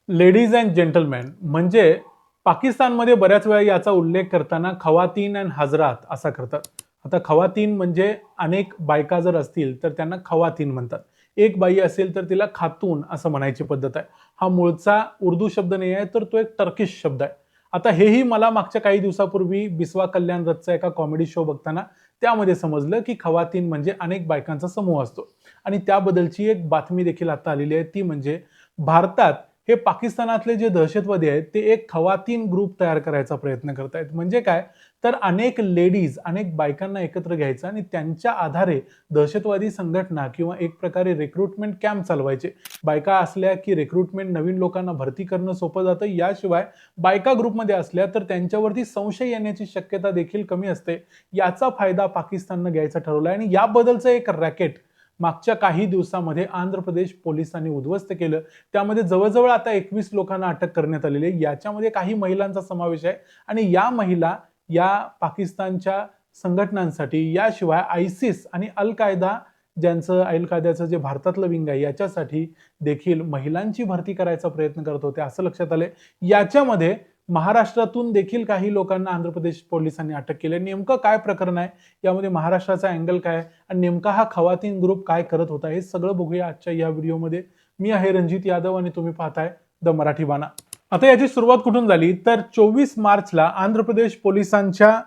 Ladies and gentleman म्हणजे पाकिस्तानमध्ये बऱ्याच वेळा याचा उल्लेख करताना खवातीन अँड हजरात असा करतात. आता खवातीन म्हणजे अनेक बायका जर असतील तर त्यांना खवातीन म्हणतात. एक बाई असेल तर तिला खातून असं म्हणायची पद्धत आहे. हा मूळचा उर्दू शब्द नाही आहे, तर तो एक टर्किश शब्द आहे. आता हेही मला मागच्या काही दिवसापूर्वी बिस्वा कल्याण रथचा एका कॉमेडी शो बघताना त्यामध्ये समजलं की खवातीन म्हणजे अनेक बायकांचा समूह असतो. आणि त्याबद्दलची एक बातमी देखील आता आलेली आहे, ती म्हणजे भारतात हे पाकिस्तानातले जे दहशतवादी आहेत ते एक खवातीन ग्रुप तयार करायचा प्रयत्न करतायत. म्हणजे काय, तर अनेक लेडीज, अनेक बायकांना एकत्र घ्यायचं आणि त्यांच्या आधारे दहशतवादी संघटना किंवा एक प्रकारे रिक्रुटमेंट कॅम्प चालवायचे. बायका असल्या की रिक्रुटमेंट, नवीन लोकांना भरती करणं सोपं जातं. याशिवाय बायका ग्रुपमध्ये असल्या तर त्यांच्यावरती संशय येण्याची शक्यता देखील कमी असते. याचा फायदा पाकिस्ताननं घ्यायचा ठरवला आणि याबद्दलचं एक रॅकेट मागच्या काही दिवसामध्ये आंध्र प्रदेश पोलिसांनी उद्ध्वस्त केलं. त्यामध्ये जवळजवळ आता 21 लोकांना अटक करण्यात आलेली आहे. याच्यामध्ये काही महिलांचा समावेश आहे आणि या महिला या पाकिस्तानच्या संघटनांसाठी, याशिवाय आयसिस आणि अल कायदा, ज्यांचं अल कायद्याचं जे भारतातलं विंग आहे, याच्यासाठी देखील महिलांची भरती करायचा प्रयत्न करत होते असं लक्षात आलंय. याच्यामध्ये महाराष्ट्रातून देखील काही लोकांना आंध्र प्रदेश पोलिसांनी अटक केली. नेमकं काय प्रकरण आहे, यामध्ये महाराष्ट्राचा अँगल काय आणि नेमका हा खवातीन ग्रुप काय करत होता, हे सगळं बघूया आजच्या या व्हिडिओमध्ये. मी आहे रणजित यादव आणि तुम्ही पाहताय द मराठी बाणा. आता याची सुरुवात कुठून झाली, तर 24 मार्चला आंध्र प्रदेश पोलिसांच्या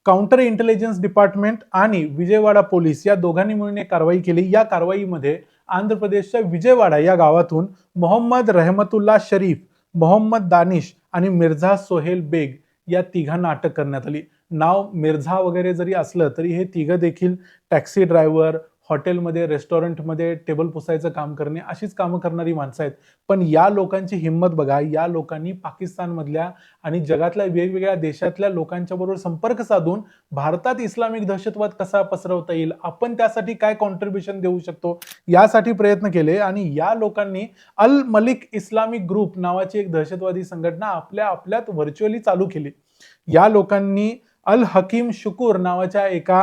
काउंटर इंटेलिजन्स डिपार्टमेंट आणि विजयवाडा पोलीस या दोघांनी मिळून एक कारवाई केली. या कारवाईमध्ये आंध्र प्रदेशच्या विजयवाडा या गावातून मोहम्मद रहमतुल्ला शरीफ, मोहम्मद दानिश आणि मिर्झा सोहेल बेग या तिघांना अटक करण्यात आली. नाव मिर्झा वगैरे जरी असलं तरी हे तिघं देखील टॅक्सी ड्रायव्हर, हॉटेलमध्ये, रेस्टॉरंटमध्ये टेबल पुसायचं काम करणे अशीच कामं करणारी माणसं आहेत. पण या लोकांची हिंमत बघा. या लोकांनी पाकिस्तानमधल्या आणि जगातल्या वेगवेगळ्या देशातल्या लोकांच्या बरोबर संपर्क साधून भारतात इस्लामिक दहशतवाद कसा पसरवता येईल, आपण त्यासाठी काय कॉन्ट्रीब्युशन देऊ शकतो, यासाठी प्रयत्न केले. आणि या लोकांनी अल मलिक इस्लामिक ग्रुप नावाची एक दहशतवादी संघटना आपल्यात व्हर्च्युअली चालू केली. या लोकांनी अल हकीम शुकूर नावाच्या एका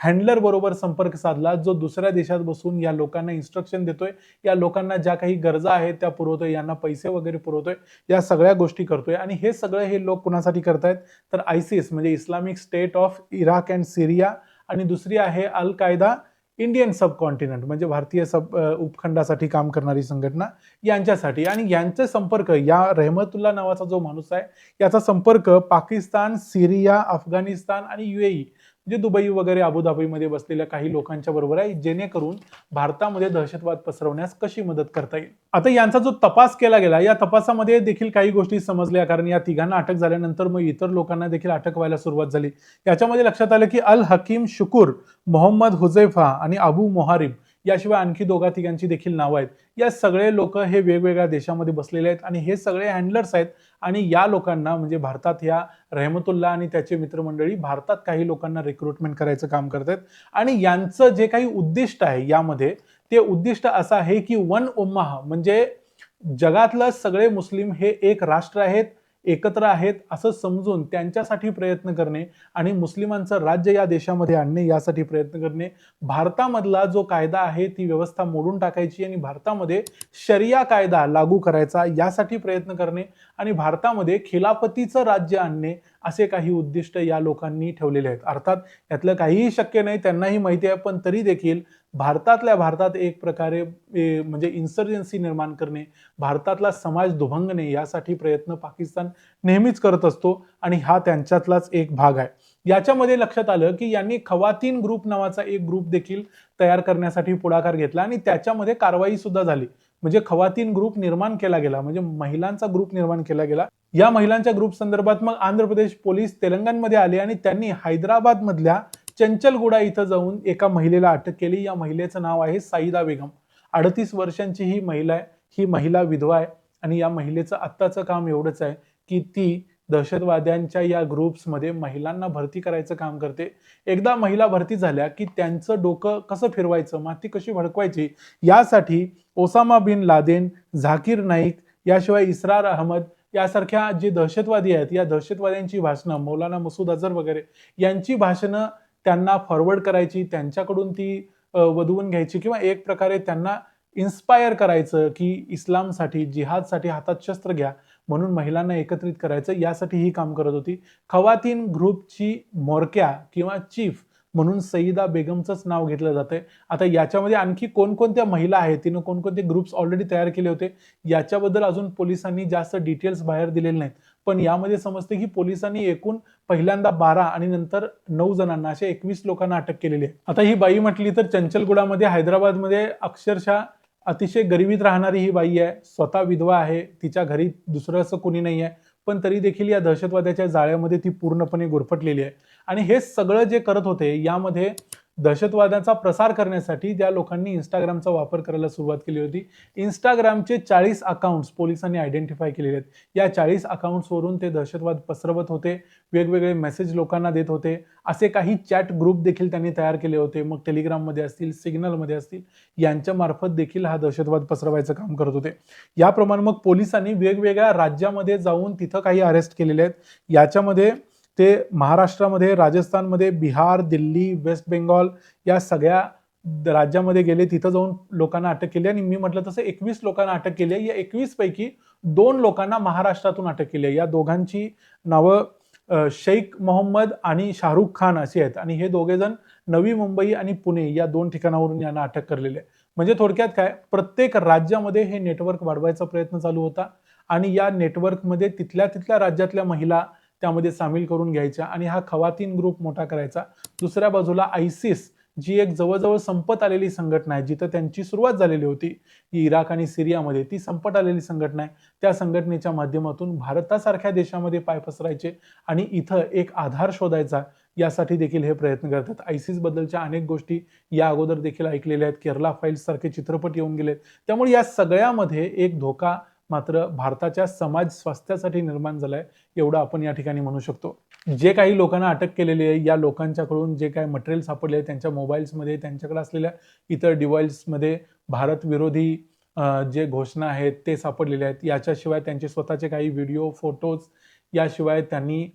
हँडलर बरोबर संपर्क साधला, जो दुसऱ्या देशात बसून या लोकांना इन्स्ट्रक्शन देतोय, या लोकांना ज्या काही गरजा आहेत त्या पुरवतोय, यांना पैसे वगैरे पुरवतोय, या सगळ्या गोष्टी करतोय. आणि हे सगळं हे लोक कुणासाठी करतायत, तर आयसिस म्हणजे Islamic State of Iraq and Syria, आणि दुसरी आहे अल कायदा इंडियन सब कॉन्टिनेंट म्हणजे भारतीय उपखंडासाठी काम करणारी संघटना, यांच्यासाठी. आणि यांचे संपर्क, या रहमतुल्ला नावाचा जो माणूस आहे याचा संपर्क पाकिस्तान, सिरिया, अफगाणिस्तान आणि UAE म्हणजे दुबई वगैरे अबुधाबीमध्ये बसलेल्या काही लोकांच्या बरोबर आहे, जेणेकरून भारतामध्ये दहशतवाद पसरवण्यास कशी मदत करता येईल. आता यांचा जो तपास केला गेला, या तपासामध्ये देखील काही गोष्टी समजल्या, कारण या तिघांना अटक झाल्यानंतर मग इतर लोकांना देखील अटक व्हायला सुरुवात झाली. याच्यामध्ये लक्षात आलं की अल हकीम शुकूर, मोहम्मद हुजैफा आणि अबू मोहारिब, याशिवाय आणखी दोघा तिघांची देखील नावं आहेत. या सगळे लोक हे वेगवेगळ्या देशामध्ये बसलेले आहेत आणि हे सगळे हँडलर्स आहेत. आणि या लोकांना म्हणजे भारतात या रहमतुल्ला आणि त्याचे मित्रमंडळी भारतात काही लोकांना रिक्रुटमेंट करायचं काम करतात. आणि यांचं जे काही उद्दिष्ट आहे यामध्ये, ते उद्दिष्ट असं आहे की वन उम्माह म्हणजे जगातलं सगळे मुस्लिम हे एक राष्ट्र आहेत, एकत्र आहेत असं समजून त्यांच्यासाठी प्रयत्न करणे आणि मुस्लिमांचं राज्य या देशामध्ये आणणे, यासाठी प्रयत्न करणे. भारतामधला जो कायदा आहे ती व्यवस्था मोडून टाकायची आणि भारतामध्ये शरिया कायदा लागू करायचा, यासाठी प्रयत्न करणे आणि भारतामध्ये खिलाफतीचं राज्य आणणे, असे काही उद्दिष्ट या लोकांनी ठेवलेले आहेत. अर्थात यातलं काहीही शक्य नाही, त्यांनाही माहिती आहे, पण तरी देखील भारतातल्या भारतात एक प्रकारे म्हणजे इन्सर्जन्सी निर्माण करणे, भारतातला समाज दुभंगणे, यासाठी प्रयत्न पाकिस्तान नेहमीच करत असतो आणि हा त्यांच्यातलाच एक भाग आहे. याच्यामध्ये लक्षात आलं की यांनी खवातीन ग्रुप नावाचा एक ग्रुप देखील तयार करण्यासाठी पुढाकार घेतला आणि त्याच्यामध्ये कारवाई सुद्धा झाली. म्हणजे खवातीन ग्रुप निर्माण केला गेला, म्हणजे महिलांचा ग्रुप निर्माण केला गेला. या महिलांच्या ग्रुप संदर्भात मग आंध्र प्रदेश पोलीस तेलंगणमध्ये आले आणि त्यांनी हैदराबाद मधल्या चंचलगुडा इथं जाऊन एका महिलेला अटक केली. या महिलेचं नाव आहे साईदा बेगम. 38 वर्षांची ही महिला आहे. ही महिला विधवा आहे आणि या महिलेचं आत्ताचं काम एवढंच आहे की ती दहशतवाद्यांच्या या ग्रुप्समध्ये महिलांना भरती करायचं काम करते. एकदा महिला भरती झाल्या की त्यांचं डोकं कसं फिरवायचं, माती कशी भडकवायची, यासाठी Osama bin Laden, Zakir Naik, याशिवाय इसरार अहमद यासारख्या जे दहशतवादी आहेत, या दहशतवाद्यांची भाषणं, मौलाना मसूद अझर वगैरे यांची भाषणं त्यांना फॉरवर्ड करायची, त्यांच्याकडून ती वधवून घ्यायची किंवा एक प्रकारे त्यांना इन्स्पायर करायचं की इस्लामसाठी, जिहादसाठी हातात शस्त्र घ्या म्हणून महिलांना एकत्रित करायचं, यासाठी ही काम करत होती. खवातीन ग्रुपची म्होरक्या किंवा चीफ म्हणून सईदा बेगमचंच नाव घेतलं जातंय. आता याच्यामध्ये आणखी कोणकोणत्या महिला आहेत, तिनं कोणकोणते ग्रुप्स ऑलरेडी तयार केले होते, याच्याबद्दल अजून पोलिसांनी जास्त डिटेल्स बाहेर दिलेले नाहीत. पण यामध्ये समजते की पोलिसांनी एकूण पहिल्यांदा 12 आणि नंतर 9 जणांना, असे 21 लोकांना अटक केलेली आहे. आता ही बाई म्हटली तर चंचलगुडामध्ये, हैदराबादमध्ये अक्षरशः अतिशय गरिबीत राहणारी ही बाई आहे. स्वतः विधवा आहे, तिच्या घरी दुसरं असं कोणी नाही आहे, पण तरी देखील या दहशतवाद्याच्या जाळ्यामध्ये ती पूर्णपणे गुरफटलेली आहे. आणि हे सगळं जे करत होते, यामध्ये दहशतवादाचा प्रसार करण्यासाठी ज्या लोकांनी इंस्टाग्रामचा वापर करायला सुरुवात केली होती, इंस्टाग्रामचे 40 अकाउंट्स पोलिसांनी आयडेंटिफाय केलेले आहेत. या 40 अकाउंट्सवरून ते दहशतवाद पसरवत होते, वेगवेगळे मेसेज लोकांना देत होते. असे काही चॅट ग्रुप देखील त्यांनी तयार केले होते, मग टेलिग्राममध्ये असतील, सिग्नलमध्ये असतील, यांच्या मार्फत देखील हा दहशतवाद पसरवायचं काम करत होते. याप्रमाणे मग पोलिसांनी वेगवेगळ्या राज्यामध्ये जाऊन तिथं काही अरेस्ट केलेले आहेत. याच्यामध्ये ते महाराष्ट्रामध्ये, राजस्थानमध्ये, बिहार, दिल्ली, वेस्ट बेंगॉल या सगळ्या राज्यामध्ये गेले, तिथं जाऊन लोकांना अटक केली. आणि मी म्हटलं तसं 21 लोकांना अटक केली आहे. या 21 पैकी 2 लोकांना महाराष्ट्रातून अटक केली आहे. या दोघांची नावं शेख मोहम्मद आणि शाहरुख खान अशी आहेत. आणि हे दोघे जण नवी मुंबई आणि पुणे या 2 ठिकाणावरून यांना अटक करलेली आहे. म्हणजे थोडक्यात काय, प्रत्येक राज्यामध्ये हे नेटवर्क वाढवायचा प्रयत्न चालू होता आणि या नेटवर्कमध्ये तिथल्या राज्यातल्या महिला त्यामध्ये सामील करून घ्यायच्या आणि हा खवातीन ग्रुप मोठा करायचा. दुसऱ्या बाजूला आयसिस, जी एक जवळजवळ संपत आलेली संघटना आहे, जिथं त्यांची सुरुवात झालेली होती इराक आणि सिरियामध्ये, ती संपत आलेली संघटना आहे. त्या संघटनेच्या माध्यमातून भारतासारख्या देशामध्ये पाय पसरायचे आणि इथं एक आधार शोधायचा, यासाठी देखील हे प्रयत्न करतात. आयसिस बद्दलच्या अनेक गोष्टी या अगोदर देखील ऐकलेल्या आहेत. केरला फाईल्स सारखे चित्रपट येऊन गेलेत. त्यामुळे या सगळ्यामध्ये एक धोका मात्र भारताच्या समाज स्वास्थ्यासाठी निर्माण झालाय, एवढं आपण या ठिकाणी म्हणू शकतो. जे काही लोकांना अटक केलेली आहे, या लोकांच्याकडून जे काही मटेरियल सापडले आहे, त्यांच्या मोबाईल्समध्ये, त्यांच्याकडे असलेल्या इतर डिव्हाइसमध्ये भारत विरोधी जे घोषणा आहेत ते सापडलेले आहेत. याच्याशिवाय त्यांचे स्वतःचे काही व्हिडिओ, फोटोज, याशिवाय त्यांनी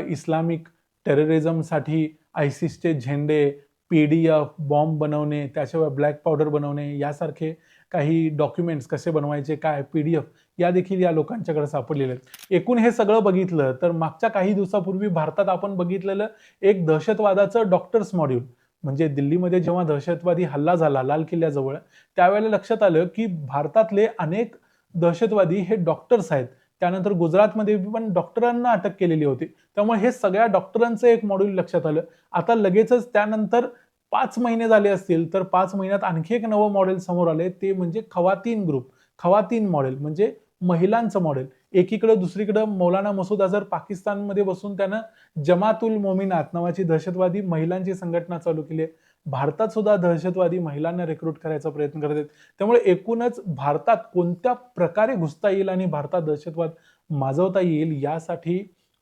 इस्लामिक टेररिझमसाठी आयसिसचे झेंडे, PDF, बॉम्ब बनवणे, त्याशिवाय ब्लॅक पावडर बनवणे, यासारखे काही डॉक्युमेंट्स कसे बनवायचे, काय PDF, या देखील या लोकांच्याकडे सापडलेले आहेत. एकूण हे सगळं बघितलं तर मागच्या काही दिवसापूर्वी भारतात आपण बघितलेलं एक दहशतवादाचं डॉक्टर्स मॉड्यूल, म्हणजे दिल्लीमध्ये जेव्हा दहशतवादी हल्ला झाला लाल किल्ल्याजवळ, त्यावेळेला लक्षात आलं की भारतातले अनेक दहशतवादी हे डॉक्टर्स आहेत. त्यानंतर गुजरातमध्ये पण डॉक्टरांना अटक केलेली होती. त्यामुळे हे सगळ्या डॉक्टरांचं एक मॉड्यूल लक्षात आलं. आता लगेचच त्यानंतर 5 महिने झाले असतील तर 5 महिन्यात आणखी एक नवं मॉडेल समोर आले, ते म्हणजे खवातीन ग्रुप, खवातीन मॉडेल म्हणजे महिलांचं मॉडेल. एकीकडे दुसरीकडे मौलाना मसूद अझहर पाकिस्तानमध्ये बसून त्यानं जमातुल मोमिनात नावाची दहशतवादी महिलांची संघटना चालू केली आहे. भारतात सुद्धा दहशतवादी महिलांना रिक्रूट करायचा प्रयत्न करत आहेत. त्यामुळे एकूणच भारतात कोणत्या प्रकारे घुसता येईल आणि भारतात दहशतवाद माजवता येईल, यासाठी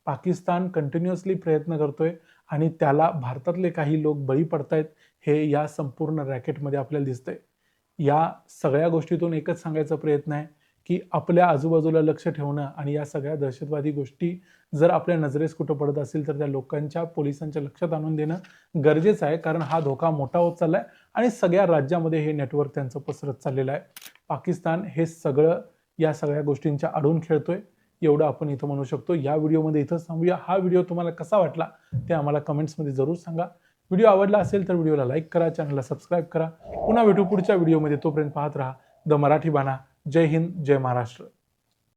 पाकिस्तान कंटिन्युअसली प्रयत्न करतोय आणि त्याला भारतातले काही लोक बळी पडतायत, हे या संपूर्ण रॅकेटमध्ये आपल्याला दिसतंय. या सगळ्या गोष्टीतून एकच सांगायचा प्रयत्न आहे की आपल्या आजूबाजूला लक्ष ठेवणं आणि या सगळ्या दहशतवादी गोष्टी जर आपल्या नजरेस कुठं पडत असेल तर त्या लोकांच्या, पोलिसांच्या लक्षात आणून देणं गरजेचं आहे, कारण हा धोका मोठा होत चाललाय आणि सगळ्या राज्यामध्ये हे नेटवर्क त्यांचं पसरत चाललेलं आहे. पाकिस्तान हे सगळं या सगळ्या गोष्टींच्या आडून खेळतोय, एवढं आपण इथं म्हणू शकतो. या व्हिडिओमध्ये इथंच थांबूया. हा व्हिडिओ तुम्हाला कसा वाटला ते आम्हाला कमेंट्समध्ये जरूर सांगा. व्हिडिओ आवडला असेल तर व्हिडिओला लाईक करा, चॅनलला सबस्क्राईब करा. पुन्हा भेटू पुढच्या व्हिडिओमध्ये. तोपर्यंत पाहत राहा द मराठी बाणा. जय हिंद, जय महाराष्ट्र.